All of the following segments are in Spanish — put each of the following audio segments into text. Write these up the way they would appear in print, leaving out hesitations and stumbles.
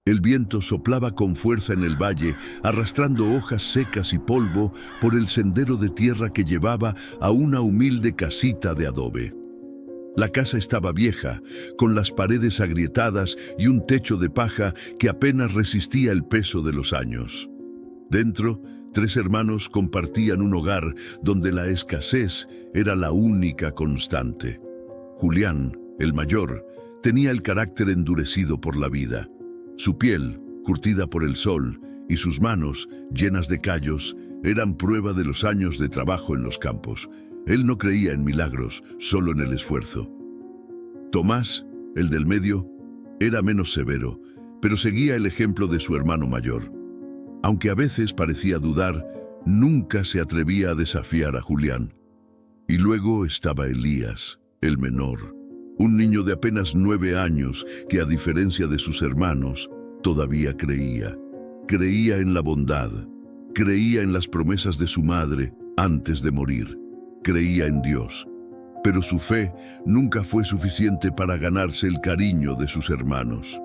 El viento soplaba con fuerza en el valle, arrastrando hojas secas y polvo por el sendero de tierra que llevaba a una humilde casita de adobe. La casa estaba vieja, con las paredes agrietadas y un techo de paja que apenas resistía el peso de los años. Dentro, 3 hermanos compartían un hogar donde la escasez era la única constante. Julián, el mayor, tenía el carácter endurecido por la vida. Su piel, curtida por el sol, y sus manos, llenas de callos, eran prueba de los años de trabajo en los campos. Él no creía en milagros, solo en el esfuerzo. Tomás, el del medio, era menos severo, pero seguía el ejemplo de su hermano mayor. Aunque a veces parecía dudar, nunca se atrevía a desafiar a Julián. Y luego estaba Elías, el menor, un niño de apenas 9 años que, a diferencia de sus hermanos, todavía creía. Creía en la bondad, creía en las promesas de su madre antes de morir, creía en Dios. Pero su fe nunca fue suficiente para ganarse el cariño de sus hermanos.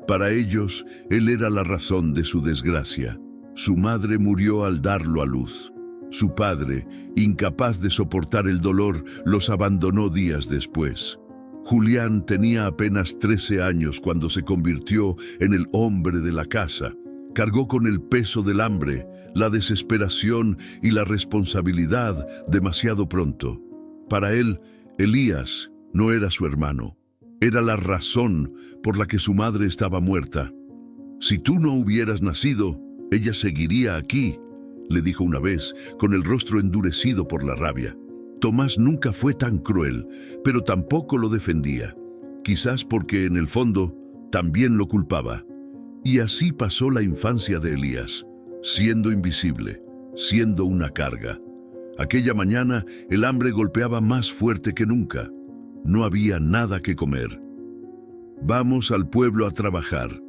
Para ellos, él era la razón de su desgracia. Su madre murió al darlo a luz. Su padre, incapaz de soportar el dolor, los abandonó días después. Julián tenía apenas 13 años cuando se convirtió en el hombre de la casa. Cargó con el peso del hambre, la desesperación y la responsabilidad demasiado pronto. Para él, Elías no era su hermano. Era la razón por la que su madre estaba muerta. «Si tú no hubieras nacido, ella seguiría aquí», le dijo una vez, con el rostro endurecido por la rabia. Tomás nunca fue tan cruel, pero tampoco lo defendía. Quizás porque en el fondo también lo culpaba. Y así pasó la infancia de Elías, siendo invisible, siendo una carga. Aquella mañana el hambre golpeaba más fuerte que nunca. No había nada que comer. «Vamos al pueblo a trabajar»,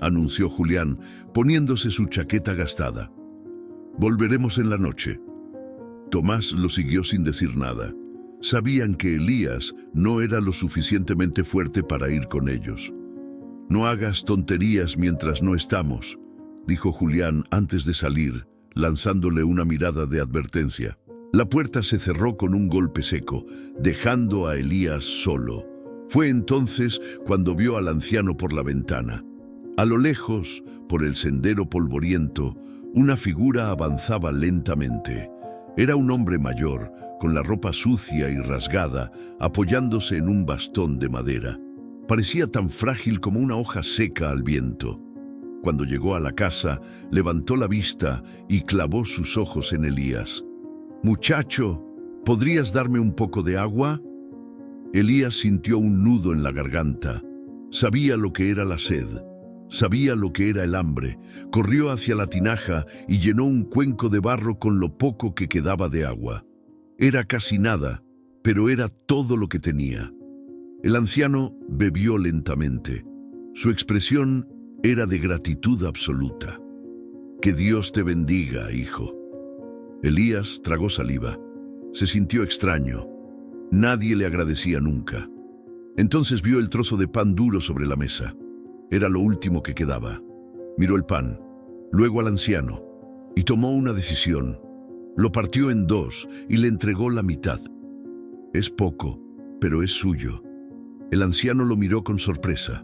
anunció Julián, poniéndose su chaqueta gastada. «Volveremos en la noche». Tomás lo siguió sin decir nada. Sabían que Elías no era lo suficientemente fuerte para ir con ellos. «No hagas tonterías mientras no estamos», dijo Julián antes de salir, lanzándole una mirada de advertencia. La puerta se cerró con un golpe seco, dejando a Elías solo. Fue entonces cuando vio al anciano por la ventana. A lo lejos, por el sendero polvoriento, una figura avanzaba lentamente. Era un hombre mayor, con la ropa sucia y rasgada, apoyándose en un bastón de madera. Parecía tan frágil como una hoja seca al viento. Cuando llegó a la casa, levantó la vista y clavó sus ojos en Elías. «Muchacho, ¿podrías darme un poco de agua?». Elías sintió un nudo en la garganta. Sabía lo que era la sed. Sabía lo que era el hambre. Corrió hacia la tinaja y llenó un cuenco de barro con lo poco que quedaba de agua. Era casi nada, pero era todo lo que tenía. El anciano bebió lentamente. Su expresión era de gratitud absoluta. «Que Dios te bendiga, hijo». Elías tragó saliva. Se sintió extraño. Nadie le agradecía nunca. Entonces vio el trozo de pan duro sobre la mesa. Era lo último que quedaba. Miró el pan, luego al anciano, y tomó una decisión. Lo partió en 2 y le entregó la mitad. «Es poco, pero es suyo». El anciano lo miró con sorpresa.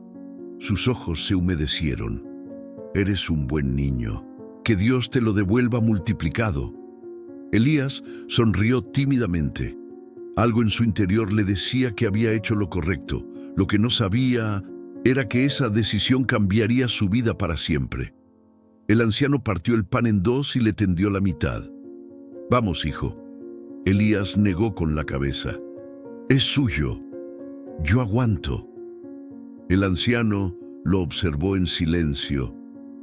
Sus ojos se humedecieron. «Eres un buen niño. Que Dios te lo devuelva multiplicado». Elías sonrió tímidamente. Algo en su interior le decía que había hecho lo correcto. Lo que no sabía era que esa decisión cambiaría su vida para siempre. El anciano partió el pan en 2 y le tendió la mitad. «Vamos, hijo». Elías negó con la cabeza. «Es suyo. Yo aguanto». El anciano lo observó en silencio,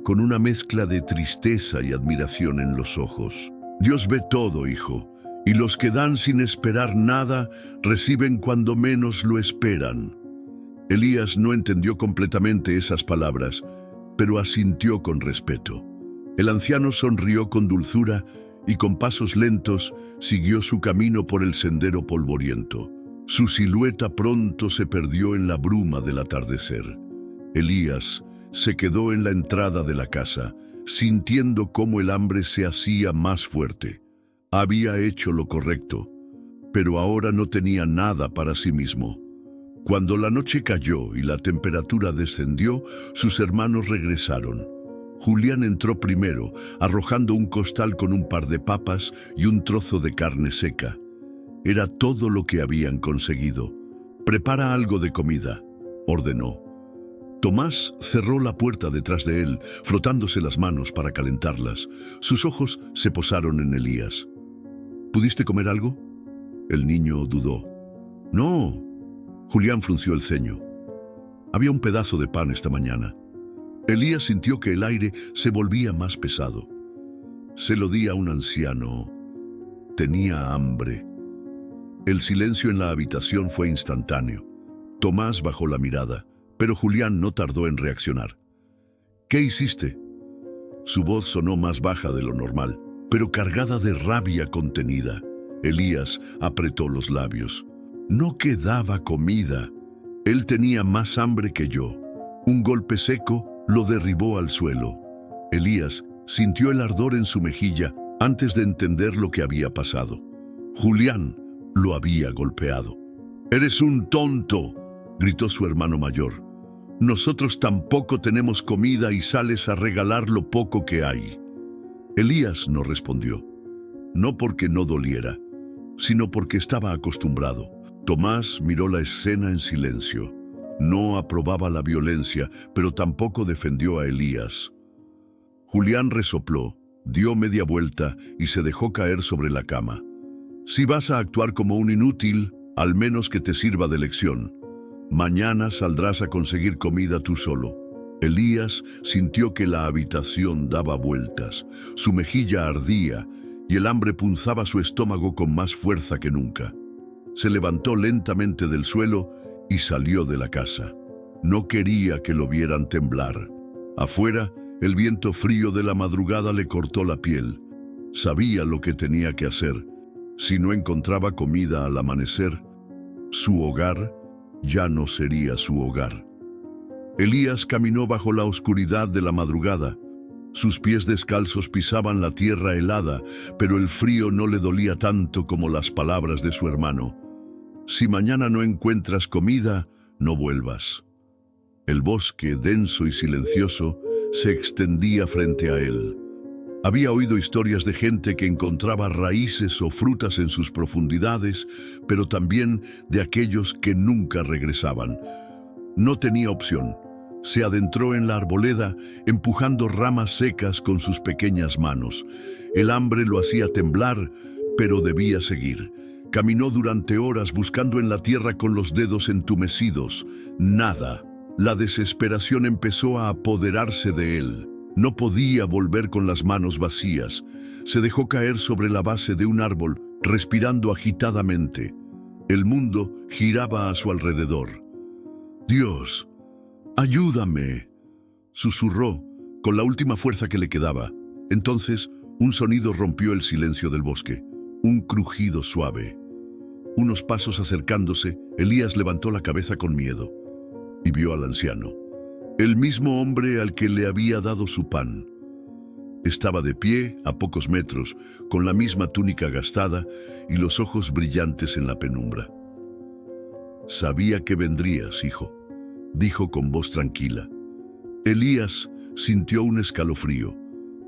con una mezcla de tristeza y admiración en los ojos. «Dios ve todo, hijo, y los que dan sin esperar nada reciben cuando menos lo esperan». Elías no entendió completamente esas palabras, pero asintió con respeto. El anciano sonrió con dulzura y con pasos lentos siguió su camino por el sendero polvoriento. Su silueta pronto se perdió en la bruma del atardecer. Elías, se quedó en la entrada de la casa, sintiendo cómo el hambre se hacía más fuerte. Había hecho lo correcto, pero ahora no tenía nada para sí mismo. Cuando la noche cayó y la temperatura descendió, sus hermanos regresaron. Julián entró primero, arrojando un costal con un par de papas y un trozo de carne seca. Era todo lo que habían conseguido. «Prepara algo de comida», ordenó. Tomás cerró la puerta detrás de él, frotándose las manos para calentarlas. Sus ojos se posaron en Elías. «¿Pudiste comer algo?». El niño dudó. «No». Julián frunció el ceño. «Había un pedazo de pan esta mañana». Elías sintió que el aire se volvía más pesado. «Se lo di a un anciano. Tenía hambre». El silencio en la habitación fue instantáneo. Tomás bajó la mirada, pero Julián no tardó en reaccionar. «¿Qué hiciste?». Su voz sonó más baja de lo normal, pero cargada de rabia contenida. Elías apretó los labios. «No quedaba comida. Él tenía más hambre que yo». Un golpe seco lo derribó al suelo. Elías sintió el ardor en su mejilla antes de entender lo que había pasado. Julián lo había golpeado. «¡Eres un tonto!», gritó su hermano mayor. «Nosotros tampoco tenemos comida y sales a regalar lo poco que hay». Elías no respondió, no porque no doliera, sino porque estaba acostumbrado. Tomás miró la escena en silencio. No aprobaba la violencia, pero tampoco defendió a Elías. Julián resopló, dio media vuelta y se dejó caer sobre la cama. «Si vas a actuar como un inútil, al menos que te sirva de lección. Mañana saldrás a conseguir comida tú solo». Elías sintió que la habitación daba vueltas, su mejilla ardía y el hambre punzaba su estómago con más fuerza que nunca. Se levantó lentamente del suelo y salió de la casa. No quería que lo vieran temblar. Afuera, el viento frío de la madrugada le cortó la piel. Sabía lo que tenía que hacer. Si no encontraba comida al amanecer, su hogar ya no sería su hogar. Elías caminó bajo la oscuridad de la madrugada. Sus pies descalzos pisaban la tierra helada, pero el frío no le dolía tanto como las palabras de su hermano. «Si mañana no encuentras comida, no vuelvas». El bosque, denso y silencioso, se extendía frente a él. Había oído historias de gente que encontraba raíces o frutas en sus profundidades, pero también de aquellos que nunca regresaban. No tenía opción. Se adentró en la arboleda, empujando ramas secas con sus pequeñas manos. El hambre lo hacía temblar, pero debía seguir. Caminó durante horas buscando en la tierra con los dedos entumecidos. Nada. La desesperación empezó a apoderarse de él. No podía volver con las manos vacías. Se dejó caer sobre la base de un árbol, respirando agitadamente. El mundo giraba a su alrededor. «Dios, ayúdame», susurró con la última fuerza que le quedaba. Entonces, un sonido rompió el silencio del bosque. Un crujido suave. Unos pasos acercándose, Elías levantó la cabeza con miedo y vio al anciano, el mismo hombre al que le había dado su pan. Estaba de pie a pocos metros, con la misma túnica gastada y los ojos brillantes en la penumbra. «Sabía que vendrías, hijo», dijo con voz tranquila. Elías sintió un escalofrío.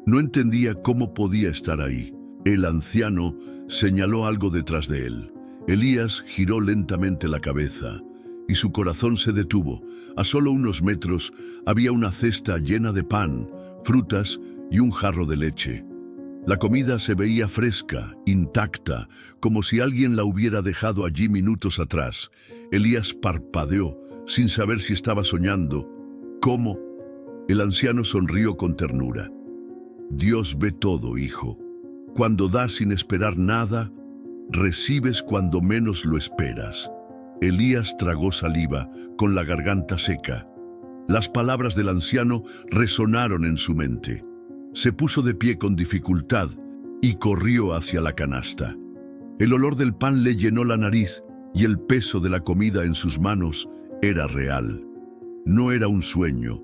No entendía cómo podía estar ahí. El anciano señaló algo detrás de él. Elías giró lentamente la cabeza y su corazón se detuvo. A solo unos metros había una cesta llena de pan, frutas y un jarro de leche. La comida se veía fresca, intacta, como si alguien la hubiera dejado allí minutos atrás. Elías parpadeó, sin saber si estaba soñando. «¿Cómo?». El anciano sonrió con ternura. «Dios ve todo, hijo. Cuando das sin esperar nada, recibes cuando menos lo esperas». Elías tragó saliva, con la garganta seca. Las palabras del anciano resonaron en su mente. Se puso de pie con dificultad y corrió hacia la canasta. El olor del pan le llenó la nariz y el peso de la comida en sus manos era real. No era un sueño.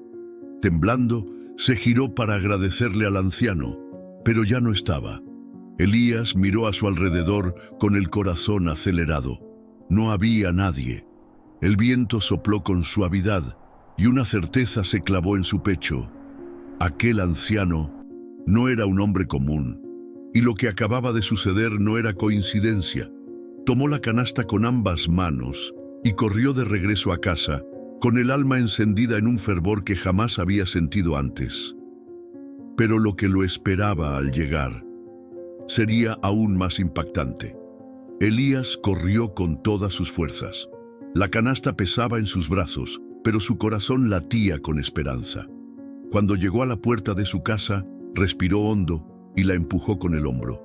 Temblando, se giró para agradecerle al anciano, pero ya no estaba. Elías miró a su alrededor con el corazón acelerado. No había nadie. El viento sopló con suavidad y una certeza se clavó en su pecho. Aquel anciano no era un hombre común, y lo que acababa de suceder no era coincidencia. Tomó la canasta con ambas manos y corrió de regreso a casa, con el alma encendida en un fervor que jamás había sentido antes. Pero lo que lo esperaba al llegar sería aún más impactante. Elías corrió con todas sus fuerzas. La canasta pesaba en sus brazos, pero su corazón latía con esperanza. Cuando llegó a la puerta de su casa, respiró hondo y la empujó con el hombro.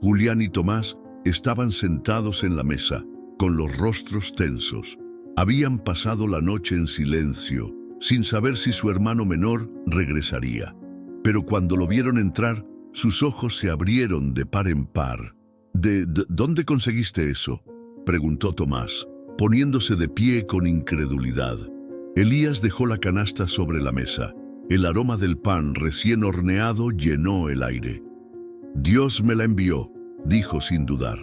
Julián y Tomás estaban sentados en la mesa, con los rostros tensos. Habían pasado la noche en silencio, sin saber si su hermano menor regresaría. Pero cuando lo vieron entrar, sus ojos se abrieron de par en par. ¿Dónde conseguiste eso?, preguntó Tomás, poniéndose de pie con incredulidad. Elías dejó la canasta sobre la mesa. El aroma del pan recién horneado llenó el aire. «Dios me la envió», dijo sin dudar.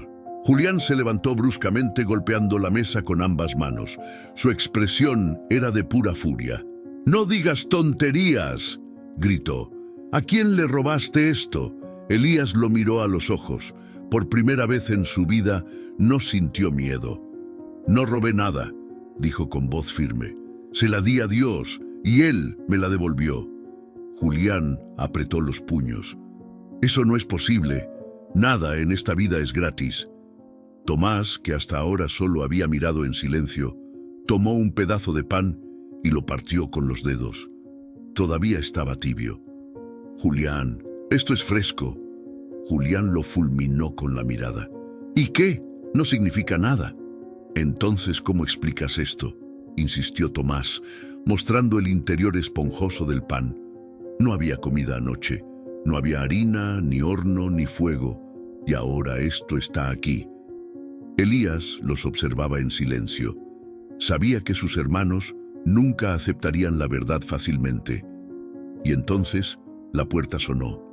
Julián se levantó bruscamente golpeando la mesa con ambas manos. Su expresión era de pura furia. «¡No digas tonterías!», gritó. «¿A quién le robaste esto?». Elías lo miró a los ojos. Por primera vez en su vida no sintió miedo. «No robé nada», dijo con voz firme. «Se la di a Dios y Él me la devolvió». Julián apretó los puños. «Eso no es posible. Nada en esta vida es gratis». Tomás, que hasta ahora solo había mirado en silencio, tomó un pedazo de pan y lo partió con los dedos. Todavía estaba tibio. «Julián, esto es fresco». Julián lo fulminó con la mirada. «¿Y qué? No significa nada». «Entonces, ¿cómo explicas esto?», insistió Tomás, mostrando el interior esponjoso del pan. No había comida anoche. No había harina, ni horno, ni fuego. Y ahora esto está aquí. Elías los observaba en silencio. Sabía que sus hermanos nunca aceptarían la verdad fácilmente. Y entonces la puerta sonó.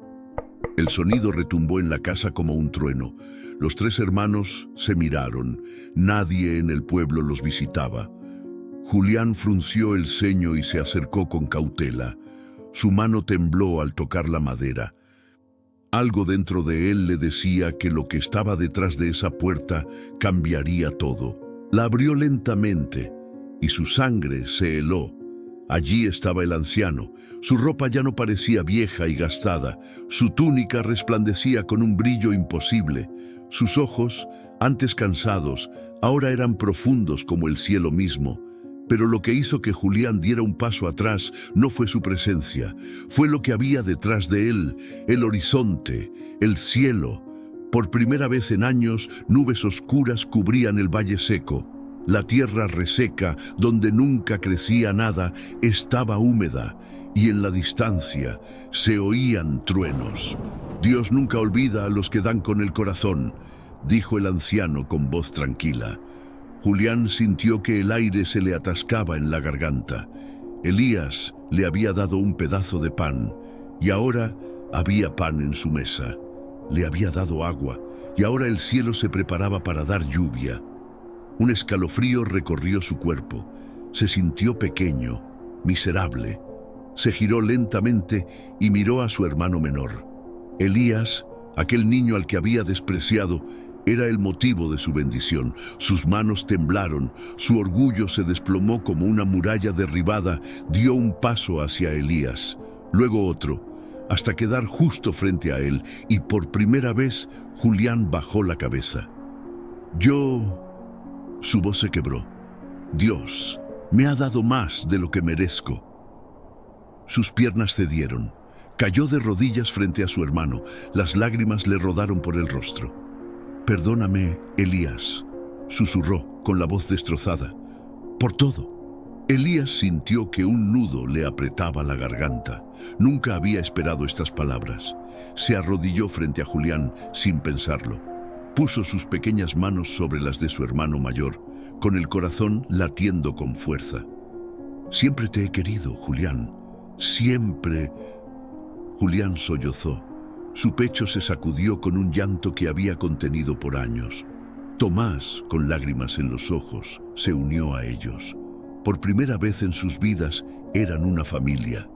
El sonido retumbó en la casa como un trueno. Los tres hermanos se miraron. Nadie en el pueblo los visitaba. Julián frunció el ceño y se acercó con cautela. Su mano tembló al tocar la madera. Algo dentro de él le decía que lo que estaba detrás de esa puerta cambiaría todo. La abrió lentamente y su sangre se heló. Allí estaba el anciano. Su ropa ya no parecía vieja y gastada. Su túnica resplandecía con un brillo imposible. Sus ojos, antes cansados, ahora eran profundos como el cielo mismo. Pero lo que hizo que Julián diera un paso atrás no fue su presencia, fue lo que había detrás de él, el horizonte, el cielo. Por primera vez en años, nubes oscuras cubrían el valle seco. La tierra reseca, donde nunca crecía nada, estaba húmeda, y en la distancia se oían truenos. «Dios nunca olvida a los que dan con el corazón», dijo el anciano con voz tranquila. Julián sintió que el aire se le atascaba en la garganta. Elías le había dado un pedazo de pan, y ahora había pan en su mesa. Le había dado agua, y ahora el cielo se preparaba para dar lluvia. Un escalofrío recorrió su cuerpo. Se sintió pequeño, miserable. Se giró lentamente y miró a su hermano menor. Elías, aquel niño al que había despreciado, era el motivo de su bendición. Sus manos temblaron, su orgullo se desplomó como una muralla derribada, dio un paso hacia Elías, luego otro, hasta quedar justo frente a él, y por primera vez Julián bajó la cabeza. Su voz se quebró. «Dios me ha dado más de lo que merezco». Sus piernas cedieron. Cayó de rodillas frente a su hermano. Las lágrimas le rodaron por el rostro. «Perdóname, Elías», susurró con la voz destrozada. «Por todo». Elías sintió que un nudo le apretaba la garganta. Nunca había esperado estas palabras. Se arrodilló frente a Julián sin pensarlo. Puso sus pequeñas manos sobre las de su hermano mayor, con el corazón latiendo con fuerza. «Siempre te he querido, Julián», Siempre. Julián sollozó. Su pecho se sacudió con un llanto que había contenido por años. Tomás, con lágrimas en los ojos, se unió a ellos. Por primera vez en sus vidas eran una familia.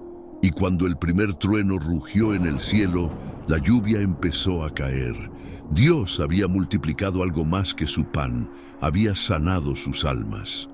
Y cuando el primer trueno rugió en el cielo, la lluvia empezó a caer. Dios había multiplicado algo más que su pan, había sanado sus almas.